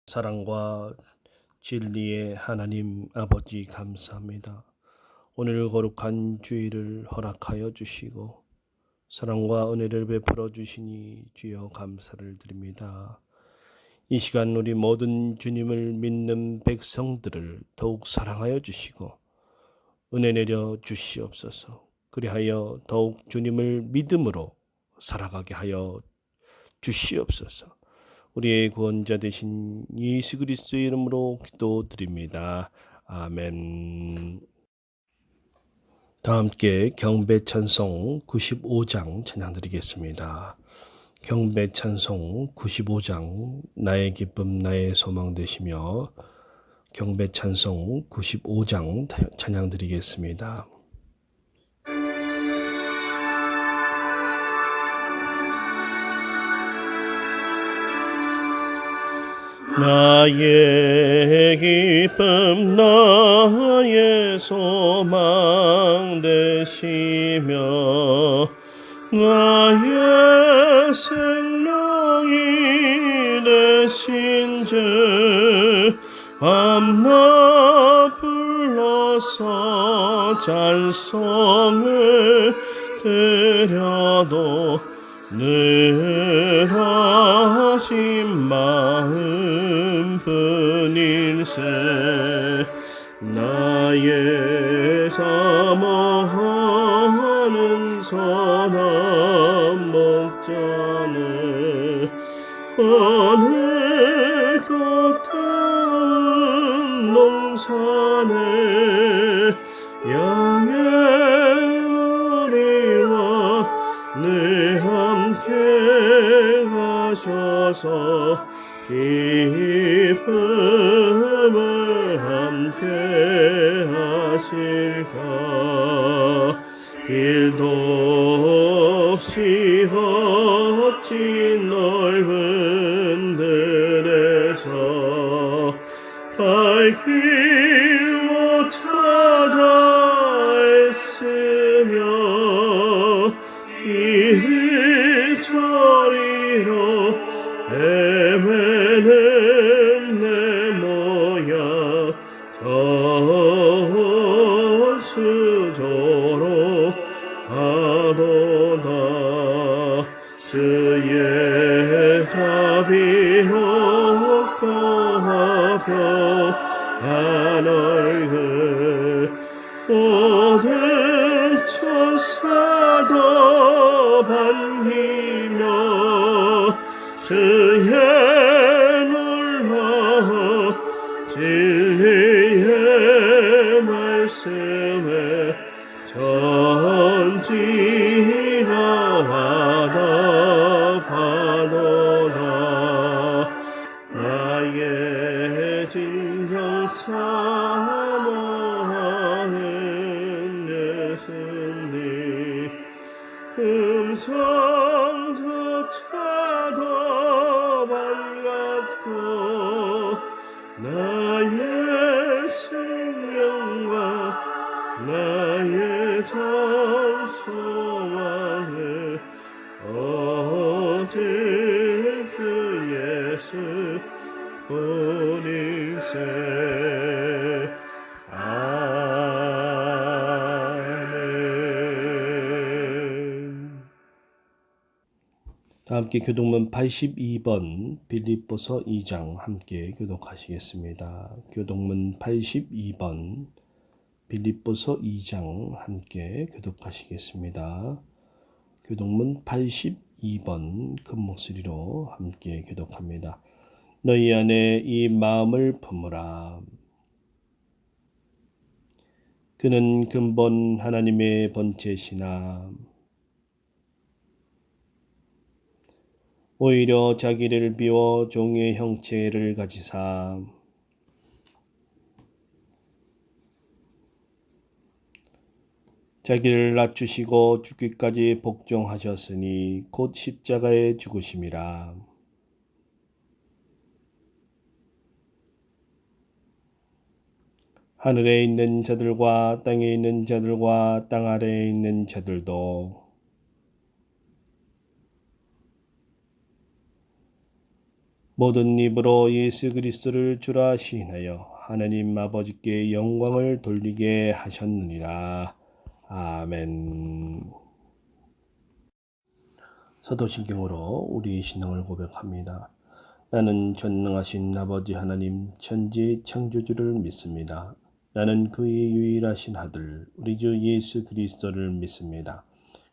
사랑과 진리의 하나님 아버지 감사합니다. 오늘 거룩한 주일을 허락하여 주시고 사랑과 은혜를 베풀어 주시니 주여 감사를 드립니다. 이 시간 우리 모든 주님을 믿는 백성들을 더욱 사랑하여 주시고 은혜 내려 주시옵소서. 그리하여 더욱 주님을 믿음으로 살아가게 하여 주시옵소서. 우리의 구원자 되신 예수 그리스도의 이름으로 기도드립니다. 아멘. 다 함께 경배 찬송 95장 찬양 드리겠습니다. 경배 찬송 95장 나의 기쁨 나의 소망 되시며 경배 찬송 95장 찬양 드리겠습니다. 나의 기쁨 나의 소망 되시며 나의 생명이 되신 주 밤낮 불러서 찬송을 드려도 늘 하신 마음 뿐일세. 나의 사모하는 선한 목자는 하늘 같은 농산에 양의 머리와 늘 함께 하셔서 기쁨을 함께 하실까. 길도 없이 헛진 넓은 들에서 갈 길 못 찾아 애쓰며 이리저리로 헤매는 내 모양 전수조로 하도다. 주의 자비롭고 화평한 얼굴 모든 천사도 반기며 주의 놀라운 진리의 말씀에 전지가 화답하도다. 나의 진정 사모하는 예수님 음성조차도 반갑고 나의 생명과 나의 참 소망을 오직 주 예수 뿐일세. 아멘. 다 함께 교독문 82번 빌립보서 2장 함께 교독하시겠습니다. 교독문 82번 빌립보서 2장 함께 교독하시겠습니다. 교독문 82번 큰 목소리로 함께 교독합니다. 너희 안에 이 마음을 품으라. 그는 근본 하나님의 본체시나 오히려 자기를 비워 종의 형체를 가지사 자기를 낮추시고 죽기까지 복종하셨으니 곧 십자가에 죽으심이라. 하늘에 있는 자들과 땅에 있는 자들과 땅 아래에 있는 자들도 모든 입으로 예수 그리스도를 주라 시인하여 하나님 아버지께 영광을 돌리게 하셨느니라. 아멘. 사도신경으로 우리 신앙을 고백합니다. 나는 전능하신 아버지 하나님 천지 창조주를 믿습니다. 나는 그의 유일하신 아들 우리 주 예수 그리스도를 믿습니다.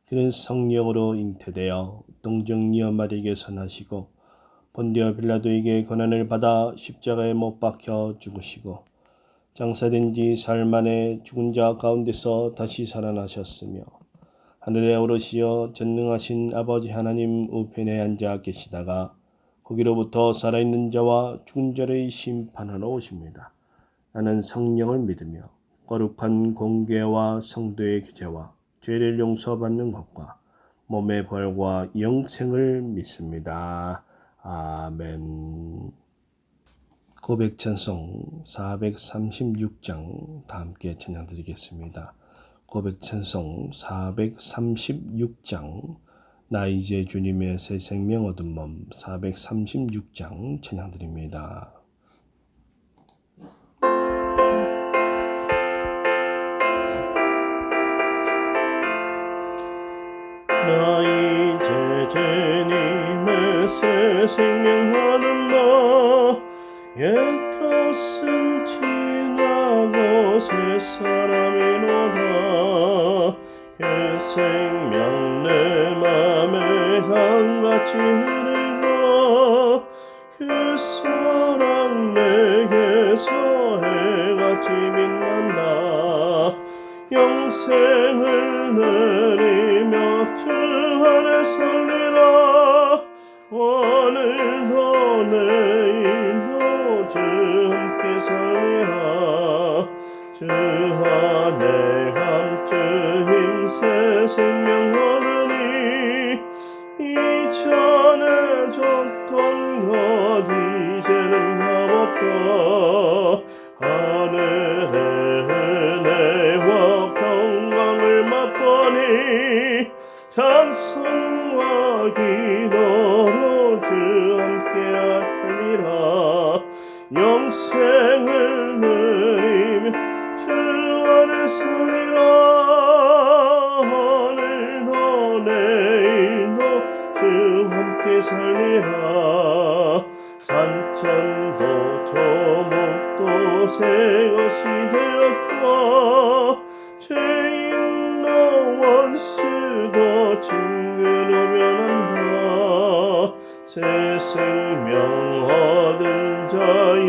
그는 성령으로 잉태되어 동정녀 마리에게서 나시고 본디오 빌라도에게 고난을 받아 십자가에 못 박혀 죽으시고 장사된 지 사흘 만에 죽은 자 가운데서 다시 살아나셨으며 하늘에 오르시어 전능하신 아버지 하나님 우편에 앉아 계시다가 거기로부터 살아있는 자와 죽은 자를 심판하러 오십니다. 나는 성령을 믿으며 거룩한 공개와 성도의 교제와 죄를 용서받는 것과 몸의 부활과 영생을 믿습니다. 아멘. 고백찬송 436장 다 함께 찬양드리겠습니다. 고백찬송 436장 나 이제 주님의 새 생명 얻은 몸 436장 찬양드립니다. 나 이제 주님의 새 생명 얻은 몸 옛 것은 지나고 새 사람이로다 그 생명 내 맘에 강같이 흐르고 그 사랑 내게서 해같이 빛난다 영생을 누리며 주 안에 살리라 오늘도 내일도 주 함께 살리라 주 안에 감주 힘새 생명 얻으니 이전에 줬던 것 이제는 값없다 하늘의 은혜와 평강을 맛보니 찬송과 기도로 주 함께 살리라 영생을 누리며 주 안에 살리라 오늘도 내일도 주 함께 살리라 산천도 조목도 새 것이 되었고 죄인도 원수도 친구로 변한다 새 생명 얻은 자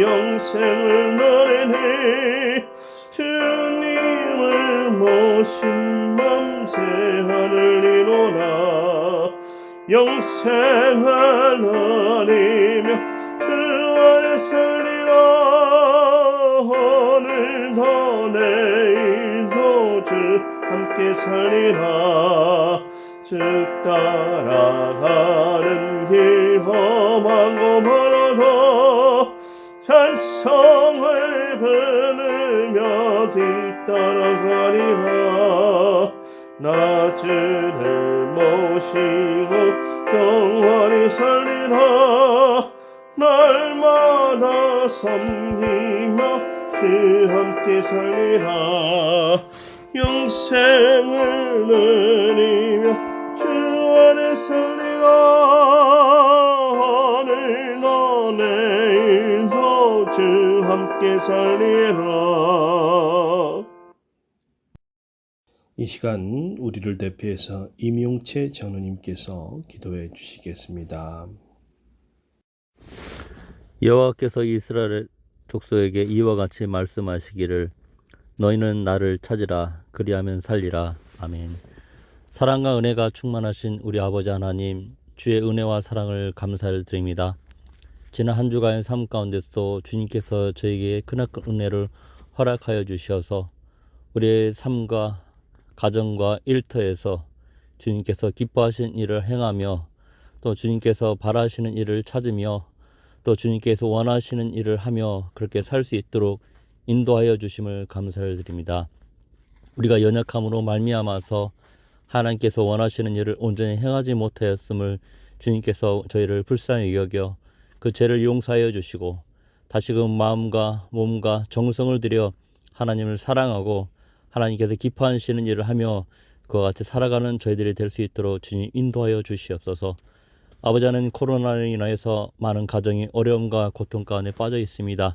영생을 누리니 주님을 모신 맘 새 하늘 이로라 영생을 누리며 주 안에 살리라 오늘도 내일도 주 함께 살리라 즉 따라가는 길 험하고 멀어도 찬송을 부르며 뒤따라가리라 나 주를 모시고 영원히 살리라 날마다 섬기며 주 함께 살리라 영생을 누리며 주 안에 살리라 오늘도 내일도 주 함께 살리라. 이 시간 우리를 대표해서 임용채 장로님께서 기도해 주시겠습니다. 여호와께서 이스라엘 족속에게 이와 같이 말씀하시기를 너희는 나를 찾으라 그리하면 살리라. 아멘. 사랑과 은혜가 충만하신 우리 아버지 하나님, 주의 은혜와 사랑을 감사를 드립니다. 지난 한 주간의 삶 가운데서도 주님께서 저에게 크나큰 은혜를 허락하여 주셔서 우리의 삶과 가정과 일터에서 주님께서 기뻐하시는 일을 행하며 또 주님께서 바라시는 일을 찾으며 또 주님께서 원하시는 일을 하며 그렇게 살 수 있도록 인도하여 주심을 감사를 드립니다. 우리가 연약함으로 말미암아서 하나님께서 원하시는 일을 온전히 행하지 못하였음을 주님께서 저희를 불쌍히 여겨 그 죄를 용서하여 주시고 다시금 마음과 몸과 정성을 들여 하나님을 사랑하고 하나님께서 기뻐하시는 일을 하며 그와 같이 살아가는 저희들이 될 수 있도록 주님 인도하여 주시옵소서. 아버지 하나님, 코로나로 인하여서 많은 가정이 어려움과 고통 가운데 빠져 있습니다.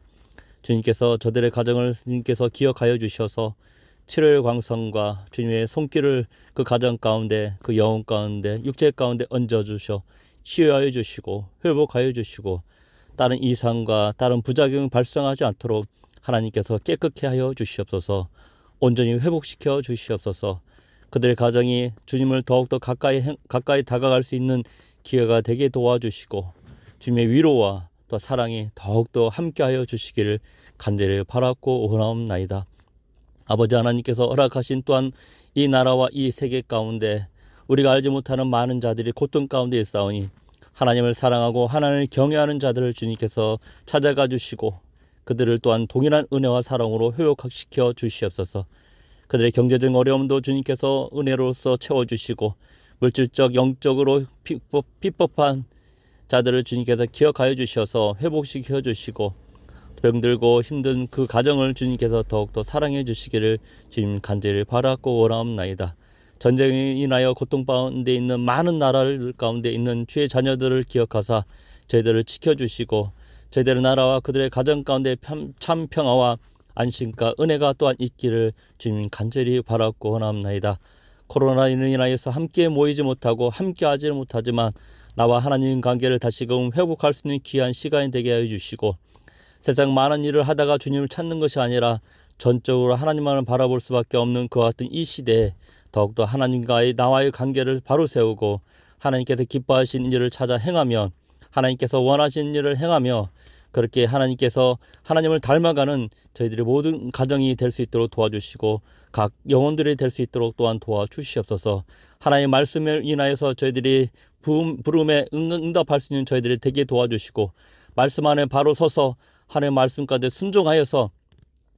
주님께서 저들의 가정을 주님께서 기억하여 주셔서 치료의 광선과 주님의 손길을 그 가정 가운데, 그 영혼 가운데, 육체 가운데 얹어주셔 치유하여 주시고 회복하여 주시고 다른 이상과 다른 부작용이 발생하지 않도록 하나님께서 깨끗게 하여 주시옵소서. 온전히 회복시켜 주시옵소서. 그들의 가정이 주님을 더욱더 가까이 다가갈 수 있는 기회가 되게 도와주시고 주님의 위로와 또 사랑이 더욱더 함께하여 주시기를 간절히 바랐고 원하옵나이다. 아버지 하나님께서 허락하신 또한 이 나라와 이 세계 가운데 우리가 알지 못하는 많은 자들이 고통 가운데 있사오니 하나님을 사랑하고 하나님을 경외하는 자들을 주님께서 찾아가 주시고 그들을 또한 동일한 은혜와 사랑으로 회복시켜 주시옵소서. 그들의 경제적 어려움도 주님께서 은혜로서 채워주시고 물질적 영적으로 핍법한 자들을 주님께서 기억하여 주셔서 회복시켜 주시고 병들고 힘든 그 가정을 주님께서 더욱더 사랑해 주시기를 주님 간절히 바랐고 원하옵나이다. 전쟁에 인하여 고통 가운데 있는 많은 나라들 가운데 있는 주의 자녀들을 기억하사 저희들을 지켜주시고 저희들의 나라와 그들의 가정 가운데 참 평화와 안심과 은혜가 또한 있기를 주님 간절히 바랐고 원하옵나이다. 코로나로 인하여서 함께 모이지 못하고 함께 하지 못하지만 나와 하나님 관계를 다시금 회복할 수 있는 귀한 시간이 되게 하여 주시고 세상 많은 일을 하다가 주님을 찾는 것이 아니라 전적으로 하나님만을 바라볼 수밖에 없는 그와 같은 이 시대에 더욱더 하나님과의 나와의 관계를 바로 세우고 하나님께서 기뻐하시는 일을 찾아 행하며 하나님께서 원하시는 일을 행하며 그렇게 하나님께서 하나님을 닮아가는 저희들의 모든 가정이 될 수 있도록 도와주시고 각 영혼들이 될 수 있도록 또한 도와주시옵소서. 하나님의 말씀을 인하여서 저희들이 부름에 응답할 수 있는 저희들이 되게 도와주시고 말씀 안에 바로 서서 하나님의 말씀 가운데 순종하여서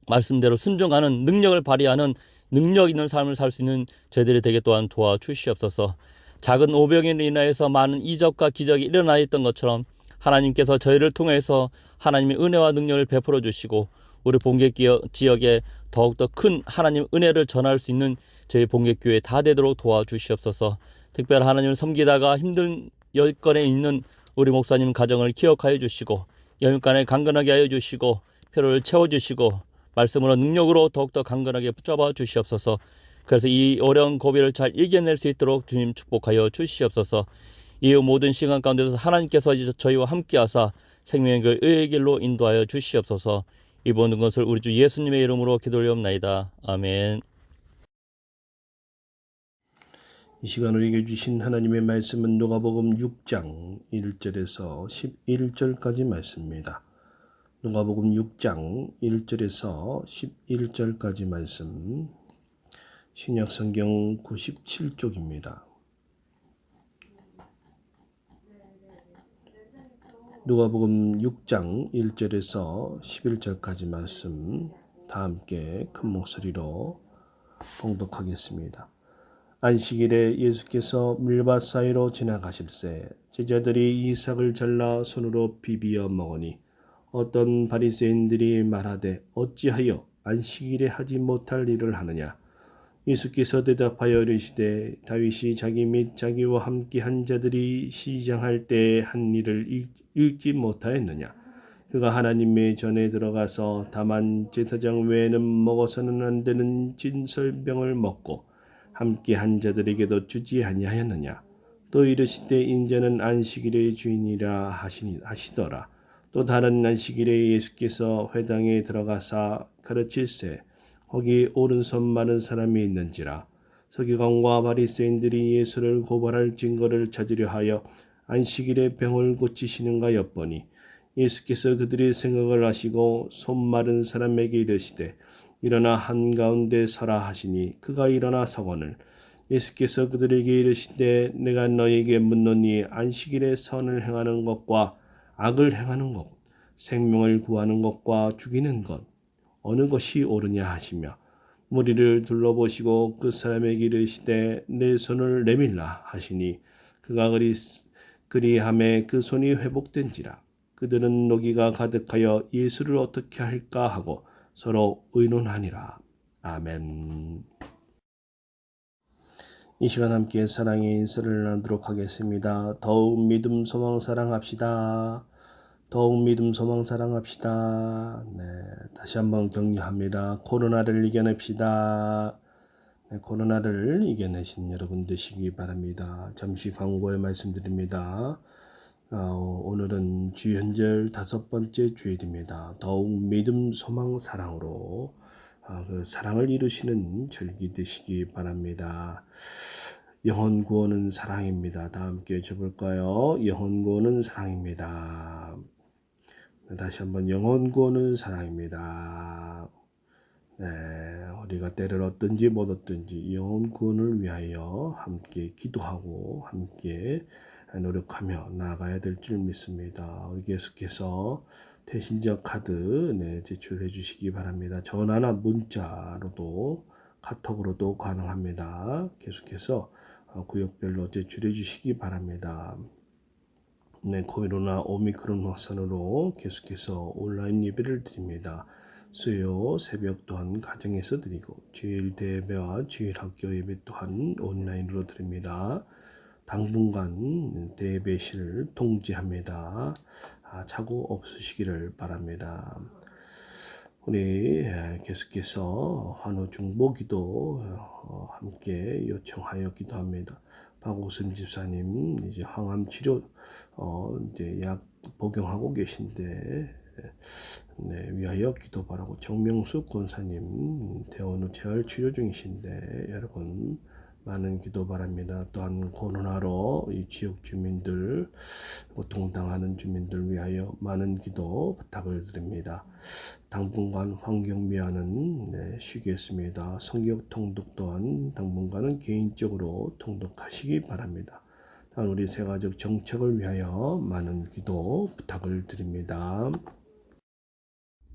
말씀대로 순종하는 능력을 발휘하는 능력 있는 삶을 살 수 있는 저희들이 되게 또한 도와주시옵소서. 작은 오병이로 인하여서 많은 이적과 기적이 일어나 있던 것처럼 하나님께서 저희를 통해서 하나님의 은혜와 능력을 베풀어 주시고 우리 본객 지역에 더욱더 큰 하나님 은혜를 전할 수 있는 저희 본객교회 다 되도록 도와주시옵소서. 특별히 하나님을 섬기다가 힘든 여건에 있는 우리 목사님 가정을 기억하여 주시고 영육간에 강건하게 하여 주시고 필요를 채워주시고 말씀으로 능력으로 더욱더 강건하게 붙잡아 주시옵소서. 그래서 이 어려운 고비를 잘 이겨낼 수 있도록 주님 축복하여 주시옵소서. 이 모든 시간 가운데서 하나님께서 저희와 함께하사 생명의 그 의의 길로 인도하여 주시옵소서. 이 모든 것을 우리 주 예수님의 이름으로 기도올리옵나이다. 아멘. 이 시간 우리에게 주신 하나님의 말씀은 누가복음 6장 1절에서 11절까지 말씀입니다. 누가복음 6장 1절에서 11절까지 말씀, 신약성경 97쪽입니다. 누가복음 6장 1절에서 11절까지 말씀 다 함께 큰 목소리로 봉독하겠습니다. 안식일에 예수께서 물밭 사이로 지나가실새 제자들이 이삭을 잘라 손으로 비비어 먹으니 어떤 바리새인들이 말하되 어찌하여 안식일에 하지 못할 일을 하느냐. 예수께서 대답하여 이르시되 다윗이 자기 및 자기와 함께 한 자들이 시장할 때에 한 일을 읽지 못하였느냐. 그가 하나님의 전에 들어가서 다만 제사장 외에는 먹어서는 안 되는 진설병을 먹고 함께 한 자들에게도 주지 아니하였느냐. 또 이르시되 인자는 안식일의 주인이라 하시더라. 또 다른 안식일에 예수께서 회당에 들어가사 가르칠새 거기 오른손 마른 사람이 있는지라. 서기관과 바리새인들이 예수를 고발할 증거를 찾으려 하여 안식일에 병을 고치시는가 엿보니 예수께서 그들의 생각을 아시고 손 마른 사람에게 이르시되 일어나 한가운데 서라 하시니 그가 일어나 서거늘 예수께서 그들에게 이르시되 내가 너희에게 묻노니 안식일에 선을 행하는 것과 악을 행하는 것, 생명을 구하는 것과 죽이는 것 어느 것이 옳으냐 하시며 무리를 둘러보시고 그 사람에게 이르시되 내 손을 내밀라 하시니 그가 그리함에 그 손이 회복된지라. 그들은 노기가 가득하여 예수를 어떻게 할까 하고 서로 의논하니라. 아멘. 이 시간 함께 사랑의 인사를 나누도록 하겠습니다. 더욱 믿음, 소망, 사랑합시다. 더욱 믿음, 소망, 사랑합시다. 네, 다시 한번 격려합니다. 코로나를 이겨냅시다. 네, 코로나를 이겨내신 여러분 되시기 바랍니다. 잠시 광고에 말씀드립니다. 오늘은 주연절 5번째 주일입니다. 더욱 믿음, 소망, 사랑으로 그 사랑을 이루시는 절기 되시기 바랍니다. 영혼 구원은 사랑입니다. 다 함께 해볼까요? 영혼 구원은 사랑입니다. 다시 한번 영혼 구원은 사랑입니다. 네, 우리가 때를 얻든지 못 얻든지 영혼 구원을 위하여 함께 기도하고 함께 노력하며 나아가야 될 줄 믿습니다. 우리 계속해서 대신자 카드 제출해 주시기 바랍니다. 전화나 문자로도 카톡으로도 가능합니다. 계속해서 구역별로 제출해 주시기 바랍니다. 네, 코로나 오미크론 확산으로 계속해서 온라인 예배를 드립니다. 수요 새벽 또한 가정에서 드리고 주일 대예배와 주일 학교 예배 또한 온라인으로 드립니다. 당분간 대예배실을 통지합니다. 착오 없으시기를 바랍니다. 우리 계속해서 환우 중보기도 함께 요청하여 기도합니다. 박옥순 집사님 이제 항암 치료 이제 약 복용하고 계신데 위하여 기도 바라고, 정명숙 권사님 퇴원 후 재활 치료 중이신데 여러분 많은 기도 바랍니다. 또한 코로나로 이 지역 주민들, 고통당하는 주민들 위하여 많은 기도 부탁을 드립니다. 당분간 환경미화는 쉬겠습니다. 성경 통독 또한 당분간은 개인적으로 통독하시기 바랍니다. 또한 우리 세가족 정책을 위하여 많은 기도 부탁을 드립니다.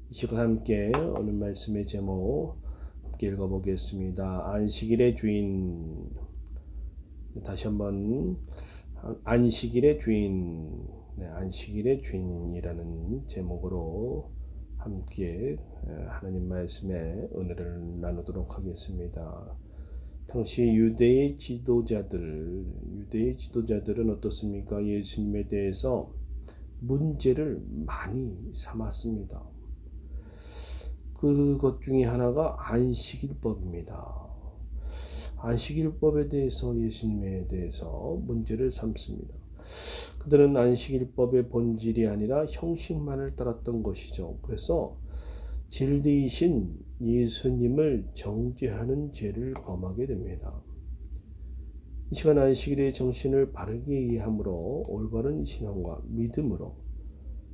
이 시간 함께 오늘 말씀의 제목 함께 읽어보겠습니다. 안식일의 주인. 다시 한번 안식일의 주인, 안식일의 주인이라는 제목으로 함께 하나님 말씀의 은혜를 나누도록 하겠습니다. 당시 유대의 지도자들은 어떻습니까? 예수님에 대해서 문제를 많이 삼았습니다. 그것 중에 하나가 안식일법입니다. 안식일법에 대해서, 예수님에 대해서 문제를 삼습니다. 그들은 안식일법의 본질이 아니라 형식만을 따랐던 것이죠. 그래서 진리이신 예수님을 정죄하는 죄를 범하게 됩니다. 이 시간 안식일의 정신을 바르게 이해함으로 올바른 신앙과 믿음으로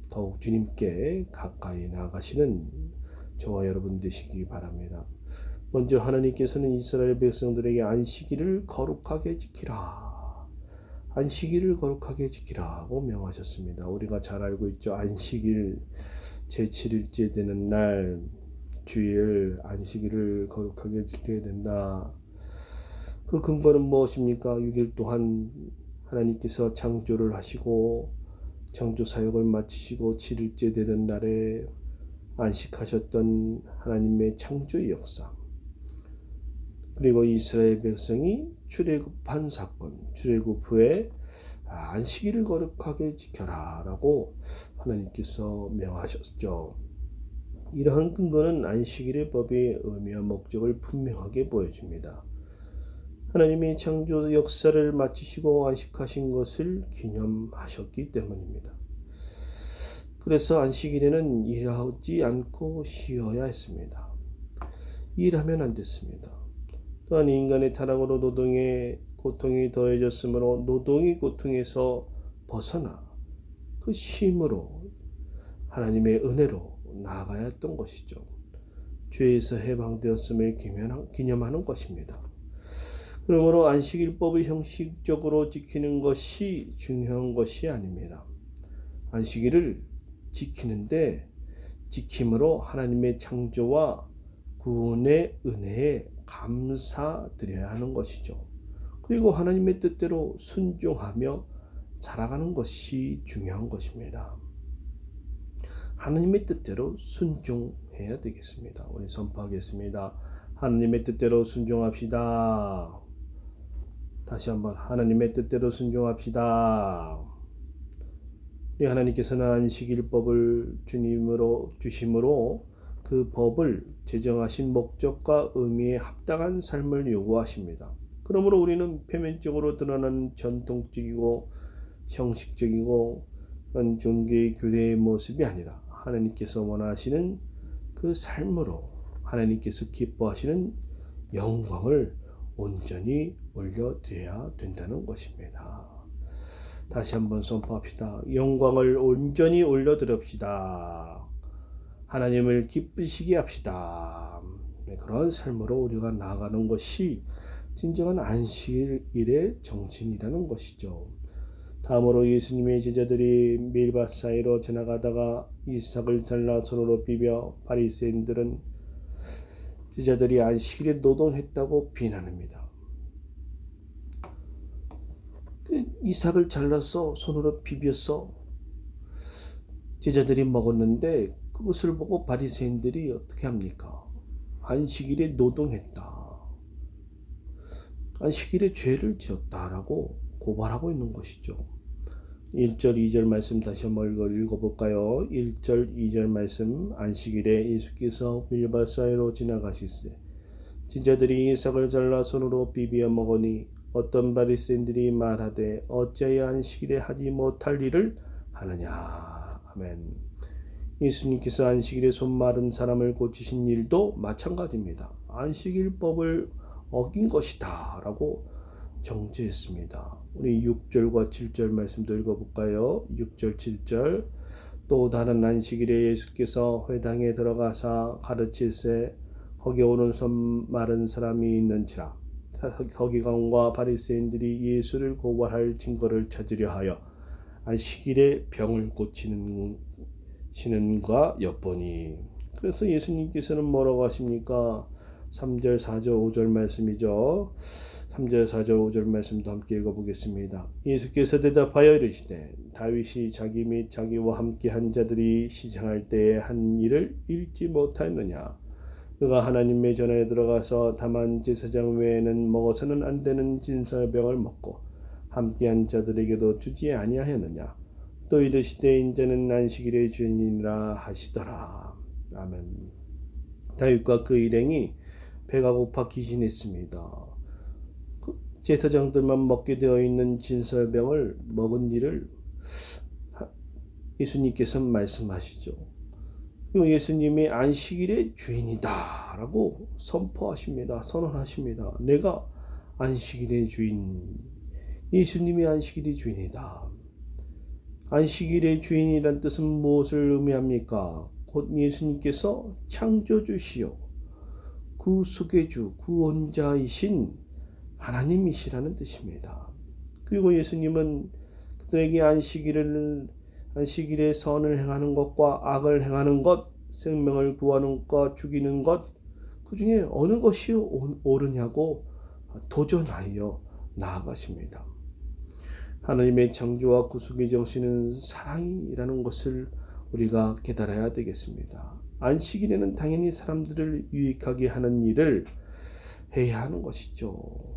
더욱 주님께 가까이 나아가시는 저와 여러분 되시기 바랍니다. 먼저 하나님께서는 이스라엘 백성들에게 안식일을 거룩하게 지키라, 안식일을 거룩하게 지키라고 명하셨습니다. 우리가 잘 알고 있죠. 안식일 제7일째 되는 날 주일 안식일을 거룩하게 지켜야 된다. 그 근거는 무엇입니까? 6일 동안 하나님께서 창조를 하시고 창조 사역을 마치시고 7일째 되는 날에 안식하셨던 하나님의 창조의 역사, 그리고 이스라엘 백성이 출애굽한 사건, 출애굽 후에 안식일을 거룩하게 지켜라 라고 하나님께서 명하셨죠. 이러한 근거는 안식일의 법의 의미와 목적을 분명하게 보여줍니다. 하나님이 창조 역사를 마치시고 안식하신 것을 기념하셨기 때문입니다. 그래서 안식일에는 일하지 않고 쉬어야 했습니다. 일하면 안 됐습니다. 또한 인간의 타락으로 노동의 고통이 더해졌으므로 노동의 고통에서 벗어나 그 쉼으로 하나님의 은혜로 나아가야 했던 것이죠. 죄에서 해방되었음을 기념하는 것입니다. 그러므로 안식일법을 형식적으로 지키는 것이 중요한 것이 아닙니다. 안식일을 지키는데 지킴으로 하나님의 창조와 구원의 은혜에 감사드려야 하는 것이죠. 그리고 하나님의 뜻대로 순종하며 살아가는 것이 중요한 것입니다. 하나님의 뜻대로 순종해야 되겠습니다. 우리 선포하겠습니다. 하나님의 뜻대로 순종합시다. 다시 한번 하나님의 뜻대로 순종합시다. 우리 하나님께서는 안식일법을 주님으로 주심으로 그 법을 제정하신 목적과 의미에 합당한 삶을 요구하십니다. 그러므로 우리는 표면적으로 드러나는 전통적이고 형식적이고 그런 종교의 교회의 모습이 아니라 하나님께서 원하시는 그 삶으로 하나님께서 기뻐하시는 영광을 온전히 올려드려야 된다는 것입니다. 다시 한번 선포합시다. 영광을 온전히 올려드립시다. 하나님을 기쁘시게 합시다. 그런 삶으로 우리가 나아가는 것이 진정한 안식일의 정신이라는 것이죠. 다음으로 예수님의 제자들이 밀밭 사이로 지나가다가 이삭을 잘라 손으로 비벼 바리새인들은 제자들이 안식일에 노동했다고 비난합니다. 이삭을 잘라서 손으로 비벼서 제자들이 먹었는데 그것을 보고 바리새인들이 어떻게 합니까? 안식일에 노동했다. 안식일에 죄를 지었다라고 고발하고 있는 것이죠. 1절 2절 말씀 다시 한번 읽어볼까요? 1절 2절 말씀. 안식일에 예수께서 밀밭 사이로 지나가시세 제자들이 이삭을 잘라 손으로 비비어 먹으니 어떤 바리새인들이 말하되 어찌하여 안식일에 하지 못할 일을 하느냐. 아멘. 예수님께서 안식일에 손 마른 사람을 고치신 일도 마찬가지입니다. 안식일법을 어긴 것이다 라고 정죄했습니다. 우리 6절과 7절 말씀도 읽어볼까요? 6절 7절. 또 다른 안식일에 예수께서 회당에 들어가사 가르칠세 거기 오는 손 마른 사람이 있는지라 서기관과 바리새인들이 예수를 고발할 증거를 찾으려 하여 안식일에 병을 고치는 신은가 엿보니. 그래서 예수님께서는 뭐라고 하십니까? 3절 4절 5절 말씀이죠. 3절 4절 5절 말씀도 함께 읽어보겠습니다. 예수께서 대답하여 이르시되 다윗이 자기 및 자기와 함께 한 자들이 시장할 때에 한 일을 읽지 못하였느냐. 그가 하나님의 전에 들어가서 다만 제사장 외에는 먹어서는 안 되는 진설병을 먹고 함께한 자들에게도 주지 아니하였느냐. 또 이르시되 인자는 안식일의 주인이라 하시더라. 아멘. 다윗과 그 일행이 배가 고파 기진했습니다. 제사장들만 먹게 되어 있는 진설병을 먹은 일을 예수님께서 말씀하시죠. 예수님이 안식일의 주인이다 라고 선포하십니다. 선언하십니다. 내가 안식일의 주인. 예수님이 안식일의 주인이다. 안식일의 주인이란 뜻은 무엇을 의미합니까? 곧 예수님께서 창조주시요 구속의주 구원자이신 하나님이시라는 뜻입니다. 그리고 예수님은 그들에게 안식일에 선을 행하는 것과 악을 행하는 것, 생명을 구하는 것, 죽이는 것, 그 중에 어느 것이 옳으냐고 도전하여 나아가십니다. 하나님의 창조와 구속의 정신은 사랑이라는 것을 우리가 깨달아야 되겠습니다. 안식일에는 당연히 사람들을 유익하게 하는 일을 해야 하는 것이죠.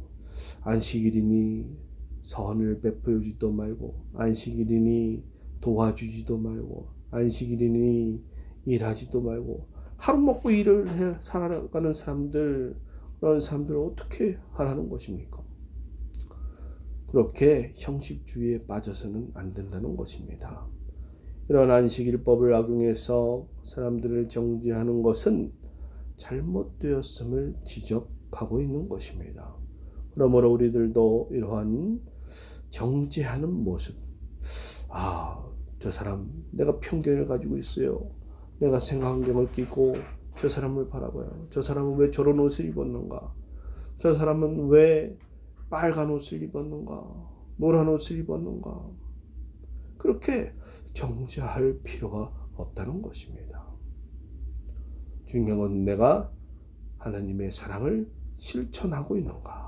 안식일이니 선을 베풀지도 말고, 안식일이니 도와주지도 말고, 안식일이니 일하지도 말고, 하루 먹고 일을 해 살아가는 사람들, 그런 사람들을 어떻게 하라는 것입니까? 그렇게 형식주의에 빠져서는 안 된다는 것입니다. 이런 안식일법을 악용해서 사람들을 정죄하는 것은 잘못되었음을 지적하고 있는 것입니다. 그러므로 우리들도 이러한 정죄하는 모습, 저 사람 내가 편견을 가지고 있어요. 내가 생각한경을 끼고 저 사람을 바라봐요. 저 사람은 왜 저런 옷을 입었는가? 저 사람은 왜 빨간 옷을 입었는가? 노란 옷을 입었는가? 그렇게 정죄할 필요가 없다는 것입니다. 중요한 건 내가 하나님의 사랑을 실천하고 있는가?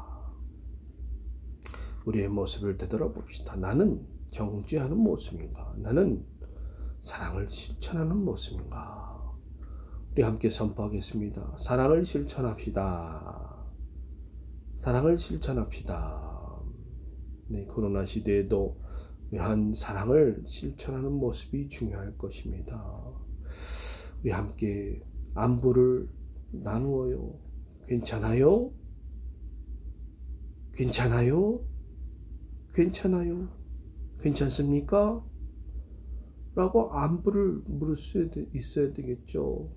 우리의 모습을 되돌아봅시다. 나는 정죄하는 모습인가? 나는 사랑을 실천하는 모습인가? 우리 함께 선포하겠습니다. 사랑을 실천합시다. 사랑을 실천합시다. 네, 코로나 시대에도 이러한 사랑을 실천하는 모습이 중요할 것입니다. 우리 함께 안부를 나누어요. 괜찮아요? 괜찮아요? 괜찮아요? 괜찮습니까? 라고 안부를 물을 수 있어야 되겠죠.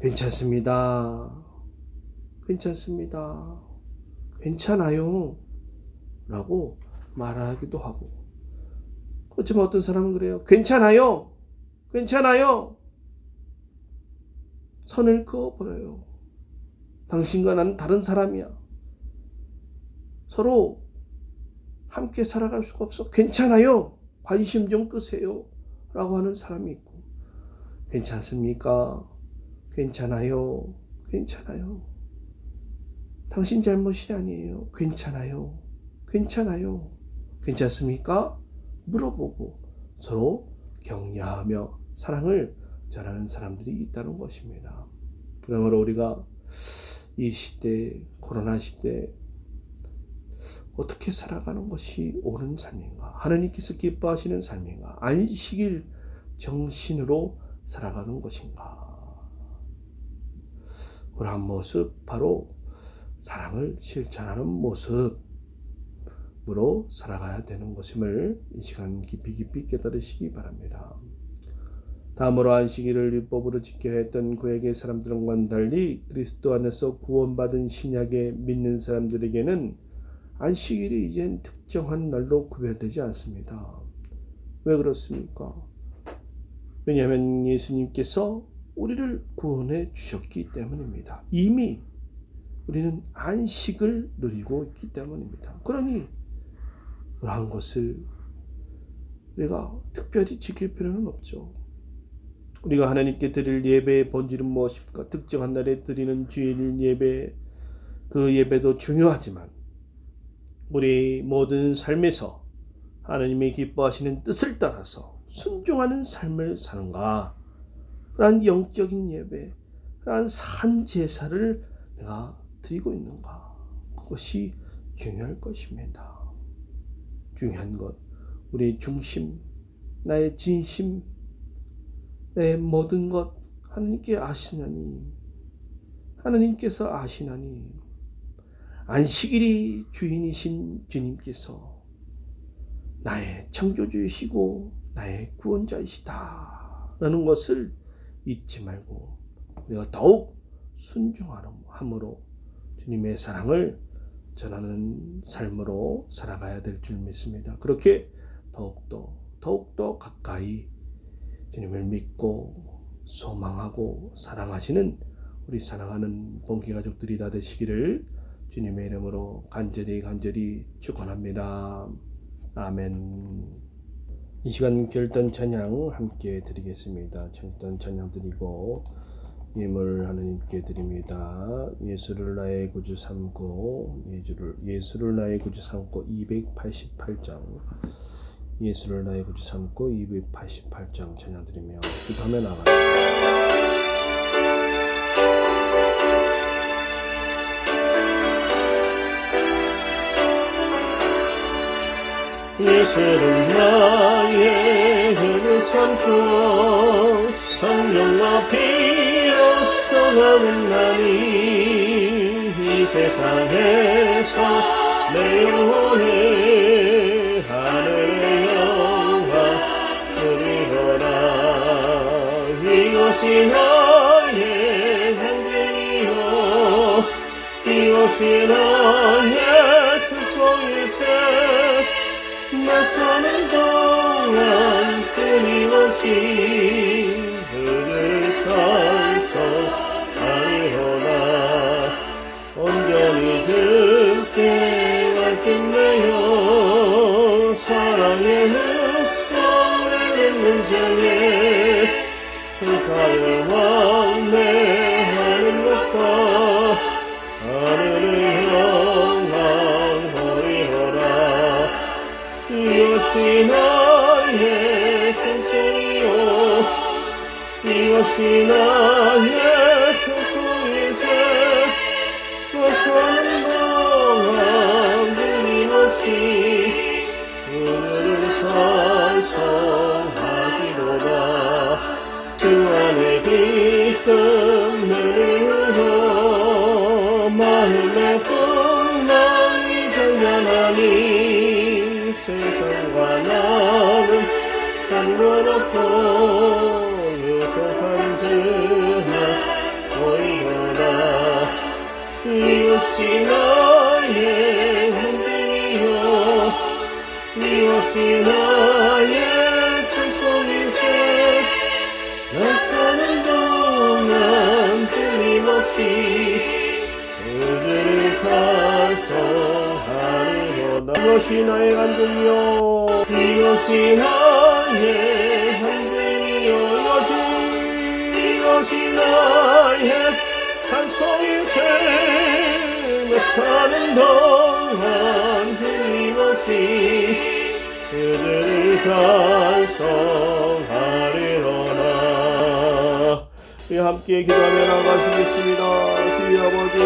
괜찮습니다. 괜찮습니다. 괜찮아요. 라고 말하기도 하고. 그렇지만 어떤 사람은 그래요. 괜찮아요. 괜찮아요. 선을 그어버려요. 당신과 나는 다른 사람이야. 서로 함께 살아갈 수가 없어. 괜찮아요. 관심 좀 끄세요. 라고 하는 사람이 있고. 괜찮습니까? 괜찮아요. 괜찮아요. 당신 잘못이 아니에요. 괜찮아요. 괜찮아요. 괜찮습니까? 물어보고 서로 격려하며 사랑을 전하는 사람들이 있다는 것입니다. 그러므로 우리가 이 시대, 코로나 시대 어떻게 살아가는 것이 옳은 삶인가? 하나님께서 기뻐하시는 삶인가? 안식일 정신으로 살아가는 것인가? 그러한 모습, 바로 사랑을 실천하는 모습으로 살아가야 되는 것임을 이 시간 깊이 깨달으시기 바랍니다. 다음으로 안식일을 율법으로 지켜야 했던 구약의 사람들과는 달리 그리스도 안에서 구원받은 신약에 믿는 사람들에게는 안식일이 이젠 특정한 날로 구별되지 않습니다. 왜 그렇습니까? 왜냐하면 예수님께서 우리를 구원해 주셨기 때문입니다. 이미 우리는 안식을 누리고 있기 때문입니다. 그러니 그러한 것을 우리가 특별히 지킬 필요는 없죠. 우리가 하나님께 드릴 예배의 본질은 무엇입니까? 특정한 날에 드리는 주일 예배, 그 예배도 중요하지만 우리 모든 삶에서 하나님이 기뻐하시는 뜻을 따라서 순종하는 삶을 사는가? 그러한 영적인 예배, 그러한 산 제사를 내가 드리고 있는가? 그것이 중요할 것입니다. 중요한 것, 우리의 중심, 나의 진심, 내 모든 것 하나님께 아시나니, 하나님께서 아시나니, 안식일이 주인이신 주님께서 나의 창조주이시고 나의 구원자이시다 라는 것을 잊지 말고 우리가 더욱 순종함으로 주님의 사랑을 전하는 삶으로 살아가야 될 줄 믿습니다. 그렇게 더욱더 가까이 주님을 믿고 소망하고 사랑하시는 우리 사랑하는 봉기가족들이 다 되시기를 주님의 이름으로 간절히 축원합니다. 아멘. 이 시간 결단 찬양 함께 드리겠습니다. 결단 찬양 드리고 예물 하나님께 드립니다. 예수를 나의 구주 삼고 예수를 나의 구주 삼고 288장 예수를 나의 구주 삼고 288장 찬양 드리며 기도하며 나갑니다. 예수를 나의 구주 삼고 성령과 피로써 나는 나니 이 세상에서 내 영혼에 하늘의 영광 누리노라. 이것이 나의 전쟁이요 이것이 나의 투성일체 나서는 동안 끊임없이 그를 찬송하리로다. 온전히 주께 끝내요 사랑의 흑성 내는 전에 세상을 왕래하는 것과 하늘의 영광 보리로라. 이것이 나의 전생이 이것이 나의 소송이세 사는 동안 끊임없이 그들을 찬송하기로다. 주 안에 기쁨 누리므로 마음의 풍랑이 잔잔하니 세상과 나는 한거롭고 유속한 그날 보이도다. 이것이 나의 인생이요 이것이 나의 찬송이세 나 사는 동안 끊임없이 그들을 찬송하리로다. 이것이 나의 간증이요 이것이 나의 간증이요 이것이 나의 찬송이세 나 사는 동안 끊임없이 그들을 찬송하리로다. 함께 기도하며 나가시겠습니다. 주의 아버지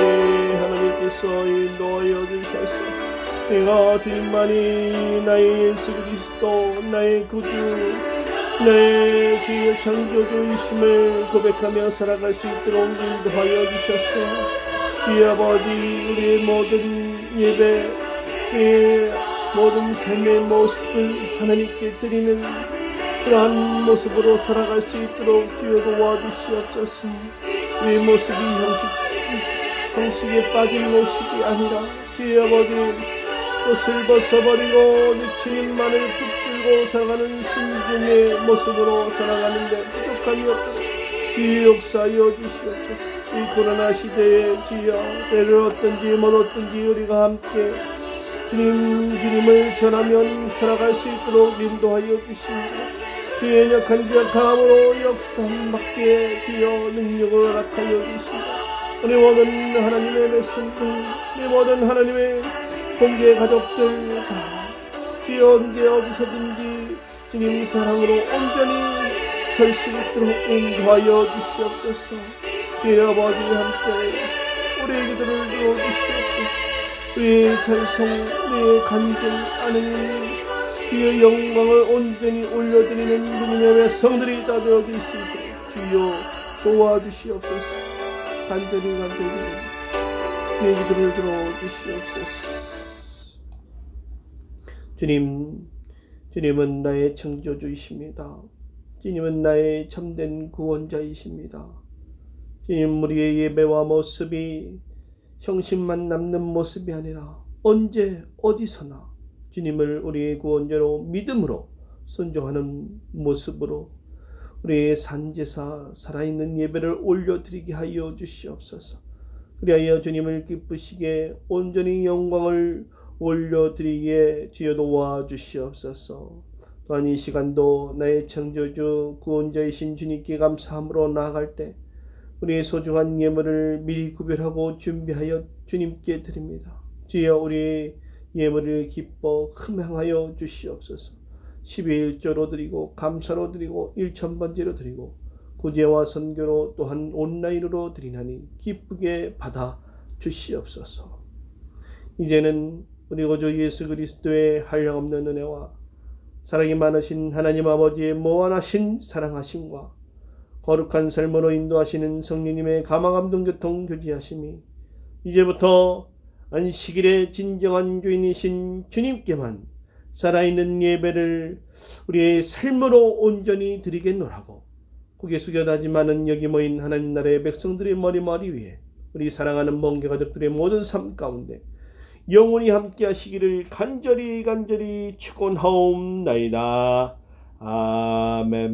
하나님께서 인도하여 주셔서 내가 주님만이 나의 예수 그리스도 나의 구주 나의 주의 창조주이심을 고백하며 살아갈 수 있도록 인도하여 주셨어. 주의 아버지 우리의 모든 예배 모든 삶의 모습을 하나님께 드리는 그러한 모습으로 살아갈 수 있도록 주여 도와주시옵소서. 우리의 모습이 형식에 빠진 모습이 아니라 주의 아버지 옷을 벗어버리고 주님만을 붙들고 살아가는 순종의 모습으로 살아가는데 부족함이 없도록 주의 역사하여 주시옵소서. 이 코로나 시대에 주여 때를 어떤지 못 어떤지 우리가 함께 주님을 전하면 살아갈 수 있도록 인도하여 주시고 주의 연약한 약함으로 역사받게 주여 능력을 허락하여 주시고 우리 모든 하나님의 백성들 우리 모든 하나님의 공개 가족들 다 주여 언제 어디서든지 주님 사랑으로 온전히 설 수 있도록 인도하여 주시옵소서. 주의 아버지 함께 우리의 기도를 들어주시옵소서. 우리의 찬송 우리의 간증 하나님 주의 영광을 온전히 올려드리는 주님의 백성들이 다 되어질 수 있도록 주여 도와주시옵소서. 간절히 내 기도를 들어주시옵소서. 주님은 나의 창조주이십니다. 주님은 나의 참된 구원자이십니다. 주님 우리의 예배와 모습이 형식만 남는 모습이 아니라 언제 어디서나 주님을 우리의 구원자로 믿음으로 순종하는 모습으로 우리의 산제사 살아있는 예배를 올려드리게 하여 주시옵소서. 그리하여 주님을 기쁘시게 온전히 영광을 올려드리게 주여 도와주시옵소서. 또한 이 시간도 나의 창조주 구원자이신 주님께 감사함으로 나아갈 때 우리의 소중한 예물을 미리 구별하고 준비하여 주님께 드립니다. 주여 우리의 예물을 기뻐 흠향하여 주시옵소서. 12일조로 드리고 감사로 드리고 1,000번제로 드리고 구제와 선교로 또한 온라인으로 드리나니 기쁘게 받아 주시옵소서. 이제는 우리 구주 예수 그리스도의 한량없는 은혜와 사랑이 많으신 하나님 아버지의 무한하신 사랑하심과 거룩한 삶으로 인도하시는 성령님의 감화감동 교통 교제하심이 이제부터 안식일의 진정한 주인이신 주님께만 살아있는 예배를 우리의 삶으로 온전히 드리겠노라고 고개 숙여 다짐하는 여기 모인 하나님 나라의 백성들의 머리 위에 우리 사랑하는 멍게 가족들의 모든 삶 가운데 영원히 함께 하시기를 간절히 축원하옵나이다. 아멘.